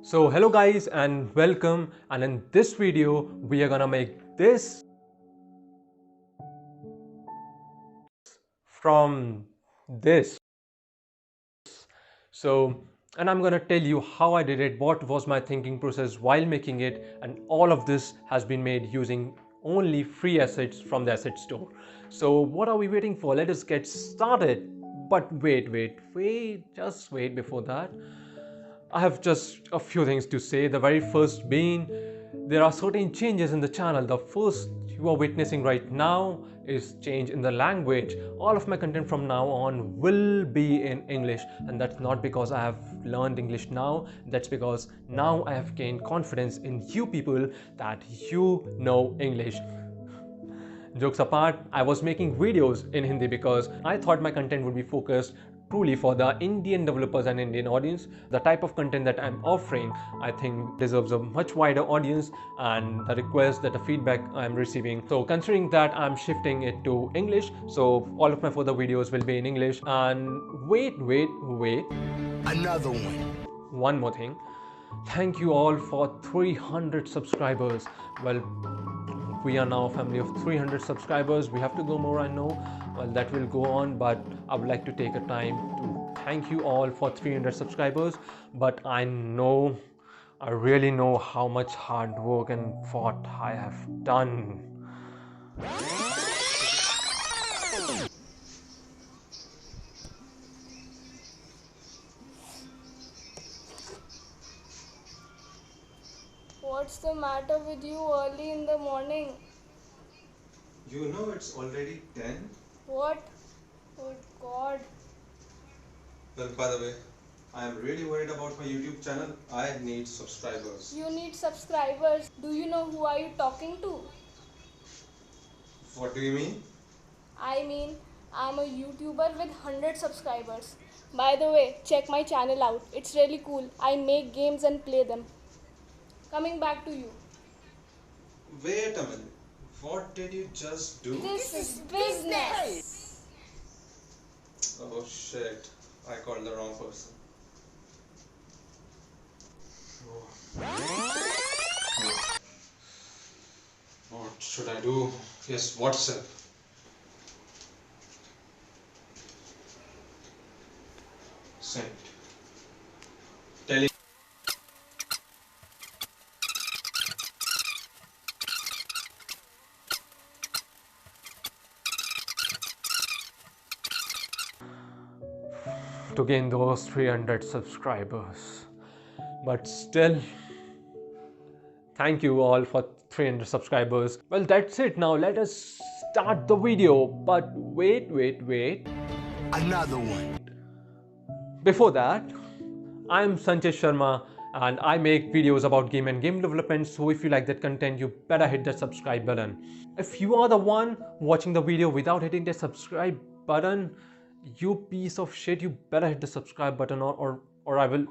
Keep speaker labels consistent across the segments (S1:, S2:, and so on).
S1: So hello guys and welcome, and in this video we are gonna make this from this. So, and I'm gonna tell you how I did it, what was my thinking process while making it, and all of this has been made using only free assets from the asset store. So what are we waiting for? Let us get started. But wait, just wait before that. I have just a few things to say. The very first being, there are certain changes in the channel. The first you are witnessing right now is change in the language. All of my content from now on will be in English, and that's not because I have learned English now. That's because now I have gained confidence in you people that you know English. Jokes apart, I was making videos in Hindi because I thought my content would be focused truly for the Indian developers and Indian audience. The type of content that I'm offering, I think, deserves a much wider audience, and the request, that the feedback I'm receiving. So considering that, I'm shifting it to English. So all of my further videos will be in English. And wait.
S2: Another one.
S1: One more thing. Thank you all for 300 subscribers. Well, we are now a family of 300 subscribers. We have to go more, I know. Well, that will go on, but I would like to take a time to thank you all for 300 subscribers. But I really know how much hard work and thought I have done.
S3: What's the matter with you early in the morning?
S4: You know it's already 10?
S3: What? Oh God.
S4: Well, by the way, I am really worried about my YouTube channel. I need subscribers.
S3: You need subscribers. Do you know who are you talking to?
S4: What do you mean?
S3: I mean, I'm a YouTuber with 100 subscribers. By the way, check my channel out. It's really cool. I make games and play them. Coming back to you.
S4: Wait a minute. What did you just do?
S3: This is business.
S4: Oh shit. I called the wrong person. What should I do? Yes, WhatsApp. Send. Tele.
S1: To gain those 300 subscribers. But still, thank you all for 300 subscribers. Well, that's it. Now let us start the video. But wait.
S2: Another one.
S1: Before that, I'm Sanjay Sharma and I make videos about game and game development. So if you like that content, you better hit that subscribe button. If you are the one watching the video without hitting the subscribe button, you piece of shit, you better hit the subscribe button, or I will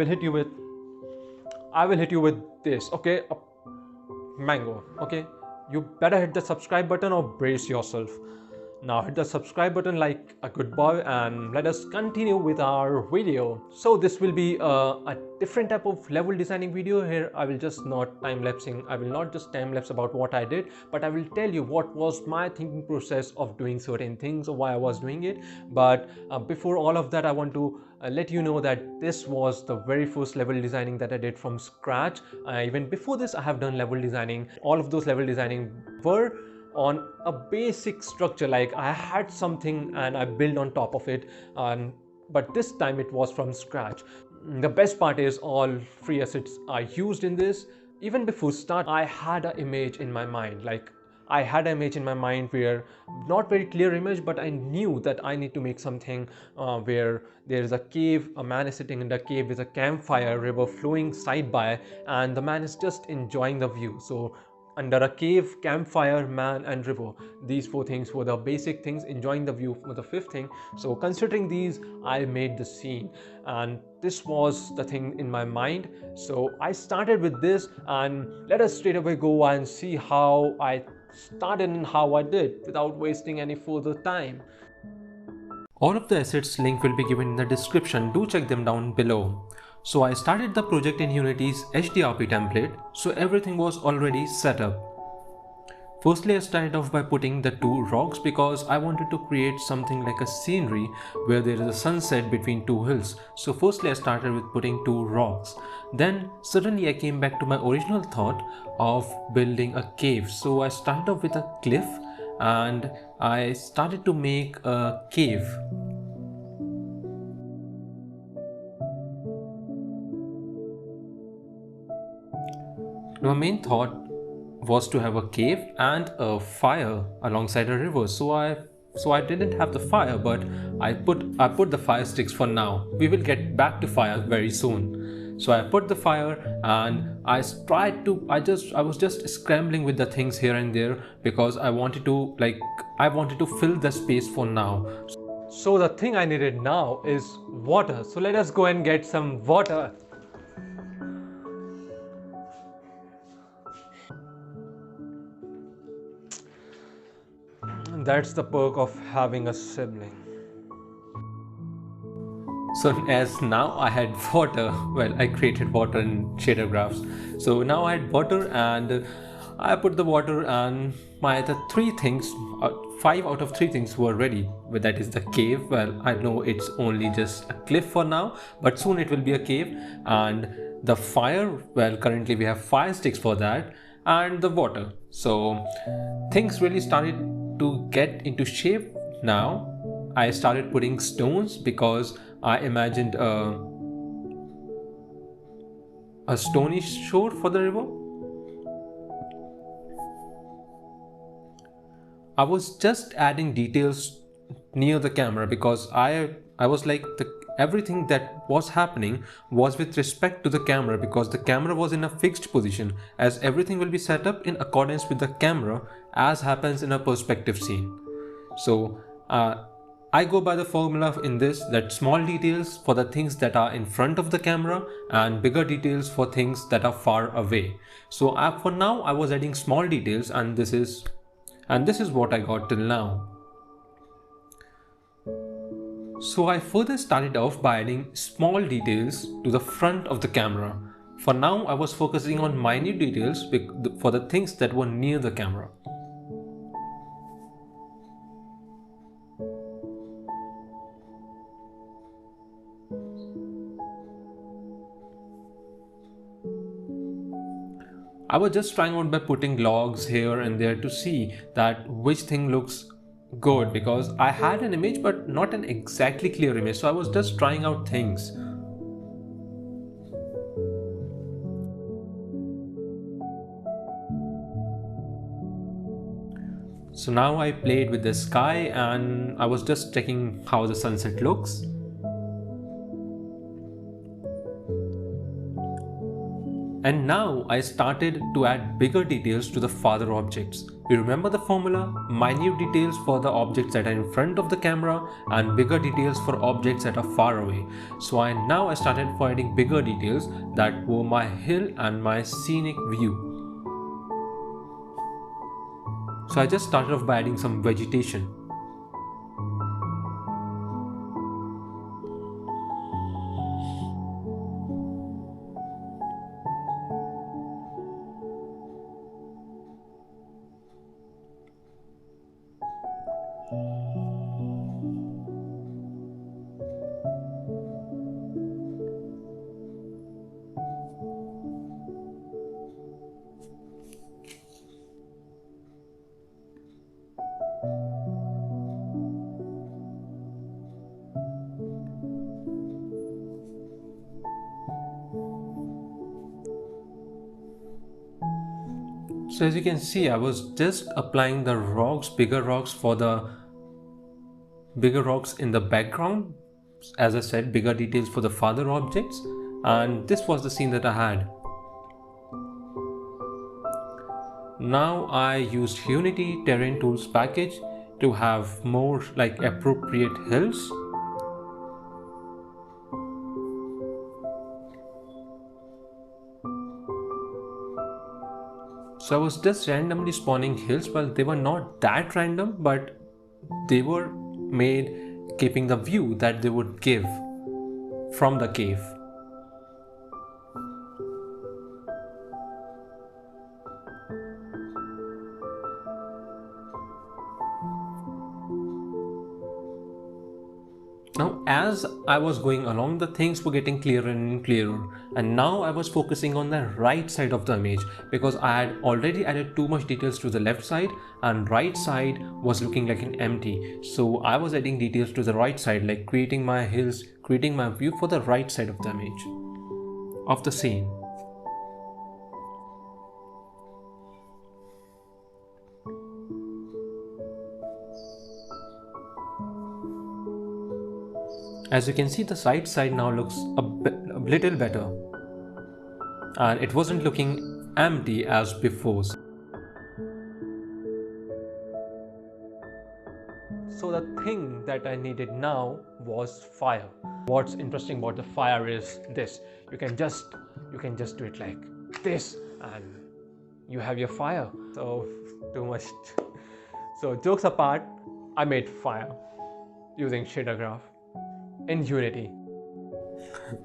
S1: hit you with this, okay? A mango, okay? You better hit the subscribe button or brace yourself. Now hit the subscribe button like a good boy, and let us continue with our video. So this will be a different type of level designing video. Here I will just not time-lapsing. I will not just time-lapse about what I did, but I will tell you what was my thinking process of doing certain things or why I was doing it. But before all of that, I want to let you know that this was the very first level designing that I did from scratch. Even before this, I have done level designing. All of those level designing were on a basic structure, like I had something and I built on top of it, but this time it was from scratch. The best part is all free assets are used in this. Even before start, I had an image in my mind, where not very clear image, but I knew that I need to make something where there is a cave, a man is sitting in the cave with a campfire, river flowing side by, and the man is just enjoying the view. So under a cave, campfire, man and river, these four things were the basic things. Enjoying the view was the fifth thing. So considering these, I made the scene, and this was the thing in my mind. So I started with this, and let us straight away go and see how I started and how I did without wasting any further time. All of the assets link will be given in the description. Do check them down below. So I started the project in Unity's HDRP template, so everything was already set up. Firstly, I started off by putting the two rocks because I wanted to create something like a scenery where there is a sunset between two hills. So firstly, I started with putting two rocks. Then suddenly I came back to my original thought of building a cave. So I started off with a cliff and I started to make a cave. My main thought was to have a cave and a fire alongside a river. So I didn't have the fire, but I put the fire sticks for now. We will get back to fire very soon. So I put the fire and I was just scrambling with the things here and there because I wanted to fill the space for now. So the thing I needed now is water. So let us go and get some water. That's the perk of having a sibling. So as now I had water, well, I created water in shader graphs. So now I had water and I put the water and the three things, 5 out of 3 things were ready. But that is the cave. Well, I know it's only just a cliff for now, but soon it will be a cave. And the fire, well, currently we have fire sticks for that, and the water. So things really started to get into shape now. I started putting stones because I imagined a stony shore for the river. I was just adding details near the camera because I was like everything that was happening was with respect to the camera because the camera was in a fixed position, as everything will be set up in accordance with the camera as happens in a perspective scene. So I go by the formula in this, that small details for the things that are in front of the camera and bigger details for things that are far away. So for now I was adding small details, and this is what I got till now. So I further started off by adding small details to the front of the camera. For now I was focusing on minute details for the things that were near the camera. I was just trying out by putting logs here and there to see that which thing looks good, because I had an image but not an exactly clear image, so I was just trying out things. So now I played with the sky and I was just checking how the sunset looks. And now I started to add bigger details to the farther objects. You remember the formula? Minute details for the objects that are in front of the camera and bigger details for objects that are far away. So now I started adding bigger details that were my hill and my scenic view. So I just started off by adding some vegetation. So as you can see, I was just applying the rocks, bigger rocks in the background. As I said, bigger details for the farther objects, and this was the scene that I had. Now I used Unity Terrain Tools package to have more appropriate hills. So I was just randomly spawning hills. Well, they were not that random, but they were made keeping the view that they would give from the cave. Now, as I was going along, the things were getting clearer and clearer, and now I was focusing on the right side of the image because I had already added too much details to the left side, and right side was looking like an empty. So I was adding details to the right side, like creating my hills, creating my view for the right side of the image of the scene. As you can see, the right side now looks a little better, and it wasn't looking empty as before. So the thing that I needed now was fire. What's interesting about the fire is this: you can just do it like this, and you have your fire. So too much. So jokes apart, I made fire using shader graph in Unity.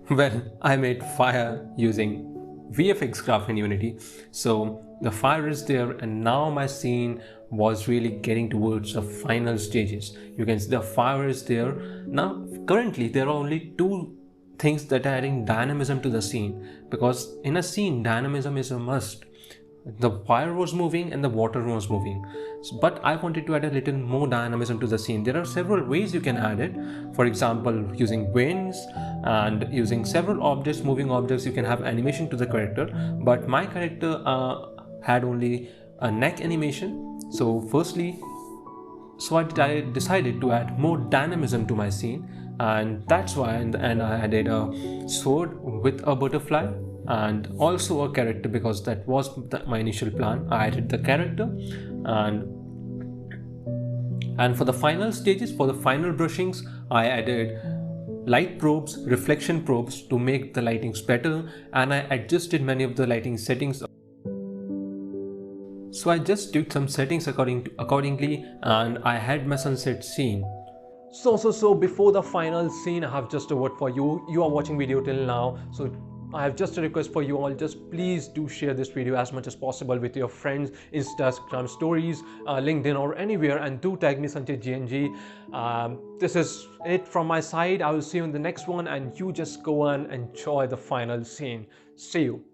S1: Well, I made fire using VFX graph in Unity. So the fire is there, and now my scene was really getting towards the final stages. You can see the fire is there. Now currently there are only two things that are adding dynamism to the scene, because in a scene dynamism is a must. The fire was moving and the water was moving, but I wanted to add a little more dynamism to the scene. There are several ways you can add it. For example, using winds and using several objects, moving objects, you can have animation to the character, but my character had only a neck animation. So I decided to add more dynamism to my scene, and that's why in the end I added a sword with a butterfly and also a character, because that was my initial plan. I added the character, and for the final stages, for the final brushings, I added light probes, reflection probes to make the lightings better, and I adjusted many of the lighting settings. So I just did some settings accordingly, and I had my sunset scene. So before the final scene, I have just a word for you. You are watching video till now, so I have just a request for you all. Just please do share this video as much as possible with your friends, Instagram stories, LinkedIn, or anywhere, and do tag me Sanjay GNG. This is it from my side. I will see you in the next one, and you just go and enjoy the final scene. See you.